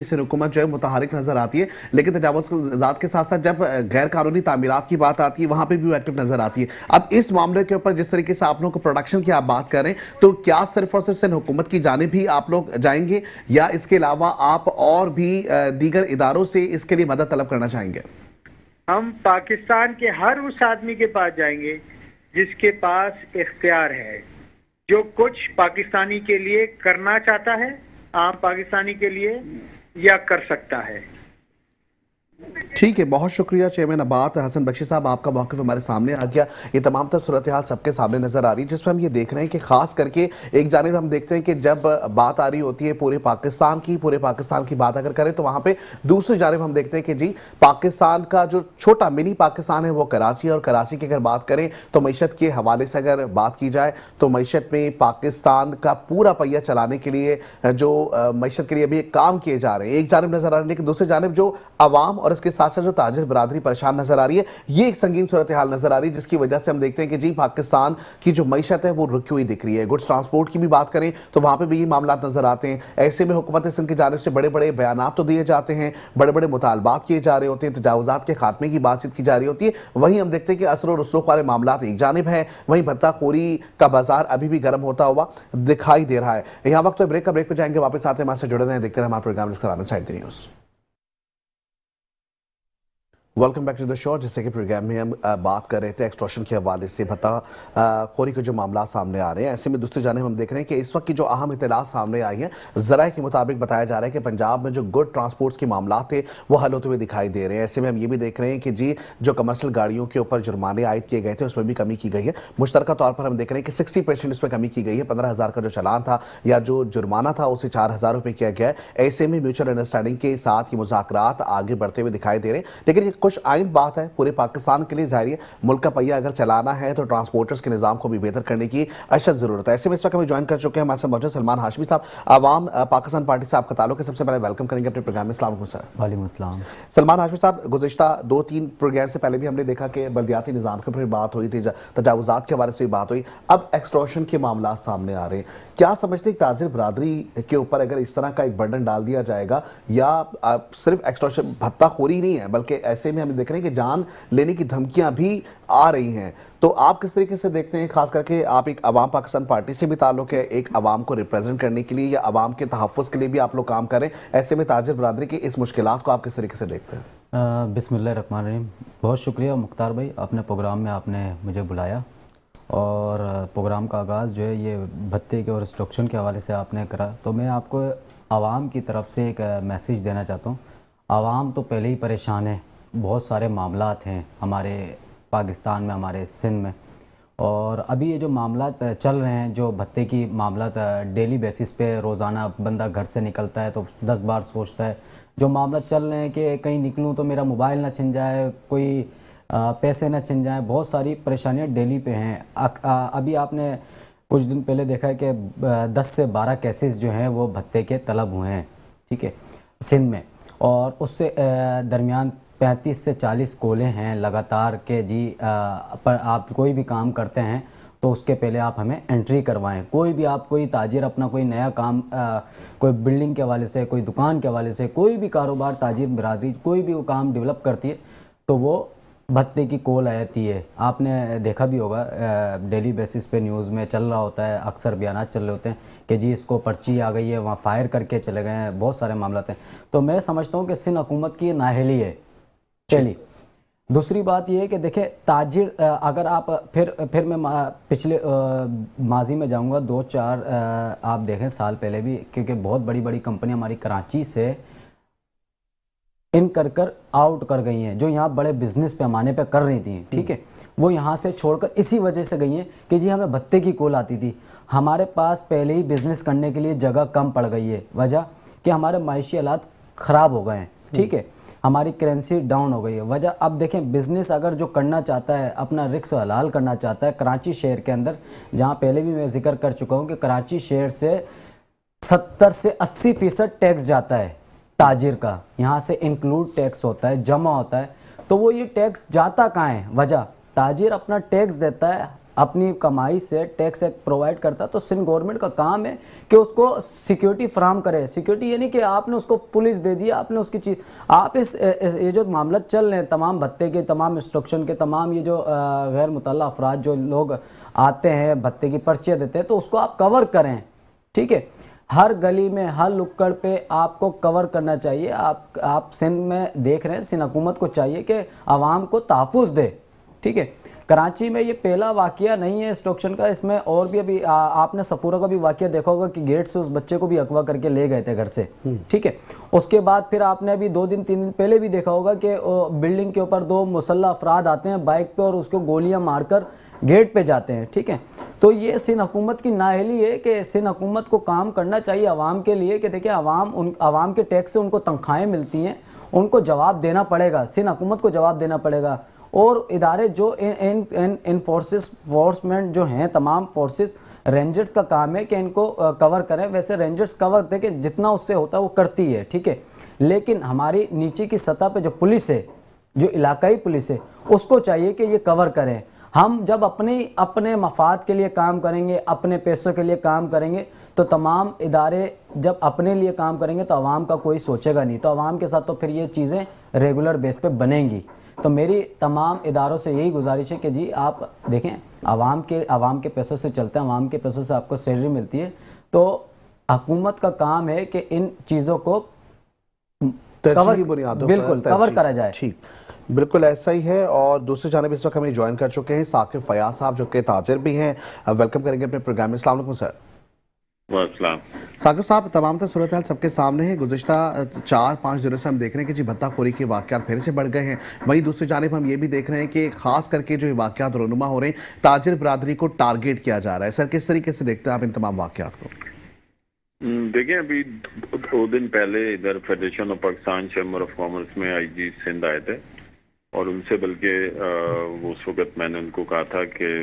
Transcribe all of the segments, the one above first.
से हुकूमत जो है मुतहरिक नजर आती है, लेकिन तजावुज़ात के साथ साथ जब गैर कानूनी तामीरात की बात आती है वहां पे भी वो एक्टिव नजर आती है। अब इस मामले के ऊपर जिस तरीके से आप लोगों को प्रोडक्शन की आप बात कर रहे हैं, तो क्या सिर्फ और सिर्फ सिंध हुकूमत की जानिब भी आप लोग जाएंगे या इसके अलावा आप और भी दीगर इदारों से इसके लिए मदद तलब करना चाहेंगे? हम पाकिस्तान के हर उस आदमी के पास जाएंगे जिसके पास इख्तियार है, जो कुछ पाकिस्तानी के लिए करना चाहता है, आम पाकिस्तानी के लिए, या कर सकता है। ठीक है, बहुत शुक्रिया चेयरमैन अब्बास हसन बख्शी साहब, आपका मौक़िफ़ हमारे सामने आ गया। ये तमाम तर सूरत हाल सबके सामने नजर आ रही है, जिसमें हम ये देख रहे हैं कि खास करके एक जानिब हम देखते हैं कि जब बात आ रही होती है पूरे पाकिस्तान की बात अगर करें तो वहां पे दूसरी जानिब हम देखते हैं कि जी पाकिस्तान का जो छोटा मिनी पाकिस्तान है वो कराची है, और कराची की अगर बात करें तो मीशत के हवाले से अगर बात की जाए तो मीशत में पाकिस्तान का पूरा पहिया चलाने के लिए जो मीशत के लिए अभी काम किए जा रहे हैं एक जानिब नजर आ रही है, लेकिन दूसरी जानिब जो अवाम और इसके साथ साथ जो ताजिर बरादरी परेशान नजर आ रही है, ये एक संगीन सूरत हाल नजर आ रही है, जिसकी वजह से हम देखते हैं कि जी पाकिस्तान की जो मईशत है वो रुकी हुई दिख रही है। गुड्स ट्रांसपोर्ट की भी बात करें तो वहां पे भी ये मामला नजर आते हैं। ऐसे में हुकूमत सिंध की जानिब से बड़े बड़े बयान तो दिए जाते हैं, बड़े बड़े मुतालबात किए जा रहे होते हैं, तजावुज़ात के खात्मे की बातचीत की जा रही होती है, वहीं हम देखते हैं कि असर और रसूख वाले मामला एक जानिब है, वहीं भत्ताखोरी का बाजार अभी भी गर्म होता हुआ दिखाई दे रहा है। यहाँ वक्त तो ब्रेक पे जाएंगे, वापस आते हैं, हमारे से जुड़े रहें, देखते रहे हमारे program news. Welcome back to the show. जैसे कि प्रोग्राम में हम बात कर रहे थे एक्सटॉर्शन के हवाले से भत्ताखोरी के जो मामला सामने आ रहे हैं, ऐसे में दूसरी जानिब हम देख रहे हैं कि इस वक्त की जो अहम इत्तलात सामने आई हैं, ज़राए के मुताबिक बताया जा रहा है कि पंजाब में जो गुड ट्रांसपोर्ट के मामला थे वो हल होते हुए दिखाई दे रहे हैं। ऐसे में हम ये भी देख रहे हैं कि जी जो कमर्शियल गाड़ियों के ऊपर जुर्माने आयद किए गए थे उसमें भी कमी की गई है। मुश्तरका तौर पर हम देख रहे हैं कि 60% इसमें कमी की गई है। 15,000 का जो चालान था या जो जुर्माना था उसे 4,000 रुपये किया गया है। ऐसे में म्यूचुअल अंडरस्टैंडिंग के साथ ये मुज़ाकरात आगे बढ़ते हुए दिखाई दे रहे हैं, लेकिन कुछ आइन बात है पूरे पाकिस्तान के लिए जाहिर है, मुल्क का पहिया अगर चलाना है तो ट्रांसपोर्टर्स के निजाम को भी बेहतर करने की अशद जरूरत है। ऐसे में इस वक्त हमें ज्वाइन कर चुके हैं हमारे साथ मौजूद सलमान हाशमी साहब, आवाम पाकिस्तान पार्टी से आपका ताल्लुक है। सबसे पहले वेलकम करेंगे अपने प्रोग्राम में। अस्सलाम वालेकुम सर। वालेकुम अस्सलाम। सलमान हाशमी साहब, गुज़िश्ता 2-3 प्रोग्राम से पहले भी हमने देखा कि बल्दियाती निजाम के ऊपर बात हुई थी, तजावुज़ात के बारे से भी बात हुई, अब एक्सटॉर्शन के मामला सामने आ रहे हैं। क्या समझते हैं ताजिर बरादरी के ऊपर अगर इस तरह का एक बर्डन डाल दिया जाएगा, या सिर्फ एक्सटॉर्शन भत्ताखोरी नहीं है बल्कि ऐसे में हम देख रहे हैं कि जान लेने की धमकियां भी आ रही हैं, तो आप किस तरीके से देखते हैं? खास करके आप एक अवाम पाकिस्तान पार्टी से भी ताल्लुक है, एक अवाम को रिप्रेजेंट करने के लिए या अवाम के तहफ़्फ़ुज़ के लिए भी आप लोग काम करें, ऐसे में ताजिर बरादरी की इस मुश्किलात को आप किस तरीके से देखते हैं? बिस्मिल्लाहिर्रहमानिर्रहीम। बहुत शुक्रिया मुख्तार भाई, अपने प्रोग्राम में आपने मुझे बुलाया और प्रोग्राम का आगाज़ जो है ये भत्ते के और इंस्ट्रक्शन के हवाले से आपने करा, तो मैं आपको आवाम की तरफ से एक मैसेज देना चाहता हूँ। आवाम तो पहले ही परेशान है, बहुत सारे मामलात हैं हमारे पाकिस्तान में, हमारे सिंध में, और अभी ये जो मामलात चल रहे हैं, जो भत्ते की मामलात डेली बेसिस पे रोज़ाना बंदा घर से निकलता है तो 10 बार सोचता है, जो मामला चल रहे हैं कि कहीं निकलूँ तो मेरा मोबाइल ना छिन जाए, कोई पैसे ना छिन जाए, बहुत सारी परेशानियाँ डेली पे हैं। अभी आपने कुछ दिन पहले देखा है कि 10 से 12 केसेस जो हैं वो भत्ते के तलब हुए हैं, ठीक है, सिंध में, और उससे दरमियान 35 से 40 कोले हैं लगातार के जी। पर आप कोई भी काम करते हैं तो उसके पहले आप हमें एंट्री करवाएं। कोई भी आप कोई ताजिर अपना कोई नया काम कोई बिल्डिंग के हवाले से, कोई दुकान के हवाले से, कोई भी कारोबार, ताजिर बरादरी कोई भी वो काम डेवलप करती है तो वो भत्ते की कॉल आती है। आपने देखा भी होगा, डेली बेसिस पे न्यूज़ में चल रहा होता है, अक्सर बयान चल रहे होते हैं कि जी इसको पर्ची आ गई है, वहाँ फायर करके चले गए हैं, बहुत सारे मामला हैं। तो मैं समझता हूँ कि सिंध हुकूमत की नाअहली है पहली। दूसरी बात यह है कि देखें ताजिर, अगर आप फिर मैं पिछले माजी में जाऊंगा 2-4 आप देखें साल पहले भी, क्योंकि बहुत बड़ी बड़ी कंपनी हमारी कराची से इन कर आउट कर गई हैं, जो यहाँ बड़े बिजनेस पैमाने पे कर रही थी, ठीक है, वो यहाँ से छोड़कर इसी वजह से गई हैं कि जी हमें भत्ते की कॉल आती थी। हमारे पास पहले ही बिजनेस करने के लिए जगह कम पड़ गई है, वजह कि हमारे मायशी हालात ख़राब हो गए हैं, ठीक है, हमारी करेंसी डाउन हो गई है। वजह अब देखें, बिज़नेस अगर जो करना चाहता है, अपना रिस्क हलाल करना चाहता है कराची शहर के अंदर, जहाँ पहले भी मैं जिक्र कर चुका हूँ कि कराची शहर से 70 से 80% टैक्स जाता है ताजिर का, यहाँ से इंक्लूड टैक्स होता है, जमा होता है, तो वो ये टैक्स जाता कहाँ है? वजह ताजिर अपना टैक्स देता है अपनी कमाई से टैक्स प्रोवाइड करता है, तो सिंध गवर्नमेंट का काम है कि उसको सिक्योरिटी फराहम करे। सिक्योरिटी ये नहीं कि आपने उसको पुलिस दे दिया, आपने उसकी चीज़, आप ये जो मामला चल रहे हैं तमाम भत्ते के, तमाम इंस्ट्रक्शन के, तमाम ये जो गैर मुतल्ला अफराद जो लोग आते हैं भत्ते की पर्चियाँ देते हैं, तो उसको आप कवर करें, ठीक है। हर गली में, हर नुक्कड़ पे आपको कवर करना चाहिए। आप सिंध में देख रहे हैं, सिंध हुकूमत को चाहिए कि आवाम को तहफ़्फ़ुज़ दे, ठीक है। कराची में ये पहला वाक़या नहीं है इंस्ट्रक्शन का, इसमें और भी अभी आपने सफूरा का भी वाक़या देखा होगा कि गेट से उस बच्चे को भी अगवा करके ले गए थे घर से, ठीक है। उसके बाद फिर आपने अभी 2 दिन 3 दिन पहले भी देखा होगा कि बिल्डिंग के ऊपर 2 मुसल्लह अफराद आते हैं बाइक पे और उसको गोलियां मारकर गेट पे जाते हैं, ठीक है। तो ये सिंध हुकूमत की नाअहली है कि सिंध हुकूमत को काम करना चाहिए आवाम के लिए कि देखिए आवाम के टैक्स से उनको तनख्वाहें मिलती हैं, उनको जवाब देना पड़ेगा, सिंध हुकूमत को जवाब देना पड़ेगा। और इदारे जो इन्फोर्समेंट जो हैं, तमाम फोर्सेस, रेंजर्स का काम है कि इनको कवर करें। वैसे रेंजर्स कवर देके जितना उससे होता है वो करती है, ठीक है। लेकिन हमारी नीचे की सतह पे जो पुलिस है, जो इलाकाई पुलिस है, उसको चाहिए कि ये कवर करें। हम जब अपने मफाद के लिए काम करेंगे, अपने पैसों के लिए काम करेंगे, तो तमाम इदारे जब अपने लिए काम करेंगे तो आवाम का कोई सोचेगा नहीं, तो आवाम के साथ तो फिर ये चीज़ें रेगुलर बेस पे बनेंगी। तो मेरी तमाम इदारों से यही गुजारिश है कि जी आप देखें, आवाम के पैसों से चलते हैं, आवाम के पैसों से आपको सैलरी मिलती है, तो हुकूमत का काम है कि इन चीज़ों को तरजीह की बुनियादों पर बिल्कुल कवर करा जाए। ठीक, बिल्कुल ऐसा ही है। और दूसरी जानब इस वक्त हमें ज्वाइन कर चुके हैं साकिब फयाज साहब, जो कि ताजिर भी हैं। वेलकम करेंगे अपने प्रोग्राम में। अस्सलाम वालेकुम सर। साकिब साहब, तमाम तर सूरत हाल सबके सामने है। गुज़िश्ता 4-5 दिनों से हम देख रहे हैं कि जी भत्ताखोरी के वाक़यात फिर से बढ़ गए हैं। वहीं दूसरी जानिब हम ये भी देख रहे हैं कि ख़ास करके जो ये वाक़यात रोनुमा हो रहे हैं, ताजिर बरादरी को टारगेट किया जा रहा है। सर, किस तरीके से देखते हैं आप इन तमाम वाक़यात को? देखिए, अभी 2 दिन पहले इधर federation of Pakistan chamber of commerce में आईजी सिंध आए थे और उनसे बल्कि उस वक्त मैंने उनको कहा था कि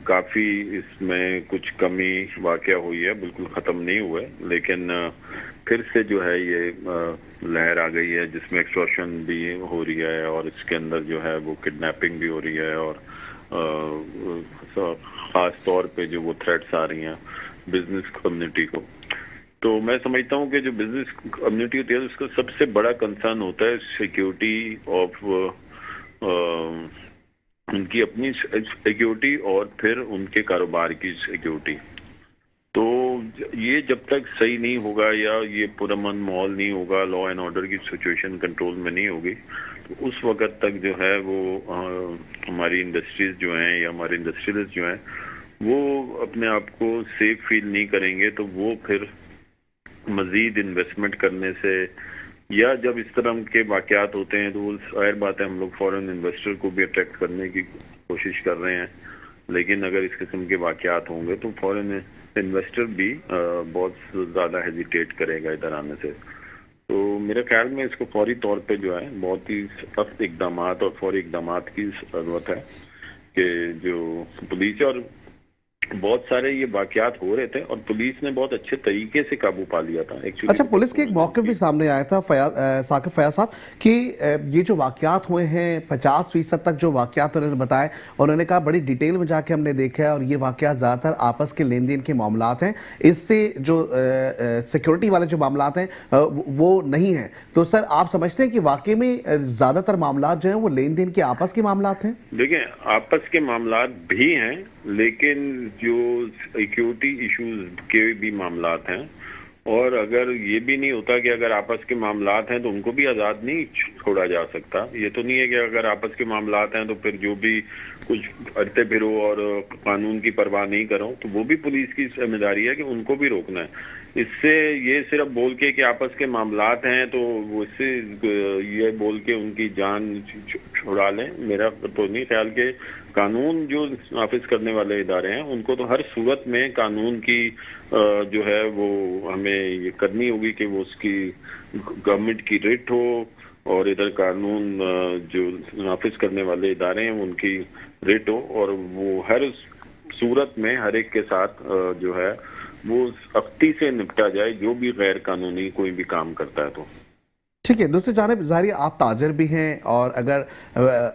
काफ़ी इसमें कुछ कमी वाक़या हुई है, बिल्कुल ख़त्म नहीं हुए, लेकिन फिर से जो है ये लहर आ गई है जिसमें एक्सटॉर्शन भी हो रही है और इसके अंदर जो है वो किडनैपिंग भी हो रही है और ख़ास तौर पे जो वो थ्रेट्स आ रही हैं बिजनेस कम्युनिटी को। तो मैं समझता हूँ कि जो बिजनेस कम्युनिटी होती है उसका सबसे बड़ा कंसर्न होता है सिक्योरिटी ऑफ उनकी अपनी सिक्योरिटी और फिर उनके कारोबार की सिक्योरिटी। तो ये जब तक सही नहीं होगा या ये पुरअमन माहौल नहीं होगा, लॉ एंड ऑर्डर की सिचुएशन कंट्रोल में नहीं होगी, तो उस वक्त तक जो है वो हमारी इंडस्ट्रीज जो हैं या हमारे इंडस्ट्रियलिस्ट जो हैं वो अपने आप को सेफ फील नहीं करेंगे। तो वो फिर मजीद इन्वेस्टमेंट करने से या जब इस तरह के वाक़यात होते हैं तो जाहिर बात है हम लोग फॉरेन इन्वेस्टर को भी अट्रैक्ट करने की कोशिश कर रहे हैं, लेकिन अगर इस किस्म के वाक़यात होंगे तो फॉरेन इन्वेस्टर भी बहुत ज़्यादा हेजिटेट करेगा इधर आने से। तो मेरे ख्याल में इसको फौरी तौर पे जो है बहुत ही सख्त इकदाम और फौरी इकदाम की ज़रूरत है कि जो पुलिस और बहुत सारे ये वाक़यात हो रहे थे और पुलिस ने बहुत अच्छे तरीके से काबू पा लिया था। अच्छा, पुलिस के एक मौक़िफ़ भी सामने आया था साकिब फयाज साहब कि ये जो वाक़यात हुए हैं 50% तक जो वाक़यात उन्होंने बताए, उन्होंने कहा बड़ी डिटेल में जाके हमने देखा है और ये वाक़यात ज़्यादातर आपस के लेन देन के मामलात हैं, इससे जो सिक्योरिटी वाले जो मामलात हैं वो नहीं हैं। तो सर, आप समझते हैं कि वाकई में ज़्यादातर मामलात जो हैं वो लेन देन के आपस के मामलात हैं? देखिए, आपस के मामलात भी हैं, लेकिन जो सिक्योरिटी इश्यूज के भी मामलात हैं। और अगर ये भी नहीं होता कि अगर आपस के मामलात हैं तो उनको भी आज़ाद नहीं छोड़ा जा सकता। ये तो नहीं है कि अगर आपस के मामलात हैं तो फिर जो भी कुछ करते फिरो और कानून की परवाह नहीं करो, तो वो भी पुलिस की जिम्मेदारी है कि उनको भी रोकना है। इससे ये सिर्फ बोल के कि आपस के मामलात हैं तो उससे ये बोल के उनकी जान छुड़ा लें, मेरा तो नहीं ख्याल के कानून जो नाफिज करने वाले इदारे हैं उनको तो हर सूरत में कानून की जो है वो हमें ये करनी होगी कि वो उसकी गवर्नमेंट की रिट हो और इधर कानून जो नाफिज करने वाले इदारे हैं उनकी रिट हो और वो हर सूरत में हर एक के साथ जो है वो सख्ती से निपटा जाए जो भी गैर कानूनी कोई भी काम करता है। तो ठीक है, दूसरी जानिब ज़ाहिर है आप ताजिर भी हैं, और अगर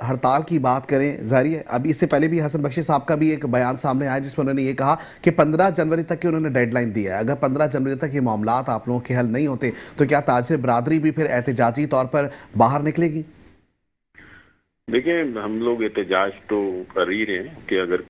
हड़ताल की बात करें, ज़ाहिर है अभी इससे पहले भी हसन बख्शी साहब का भी एक बयान सामने आया जिसमें उन्होंने ये कहा कि 15 जनवरी तक की उन्होंने डेडलाइन दी है। अगर 15 जनवरी तक ये मामलात आप लोगों के हल नहीं होते तो क्या ताजिर बरादरी भी फिर एहतजाजी तौर पर बाहर निकलेगी? देखिए, हम लोग एहतजाज तो कर ही रहे हैं कि अगर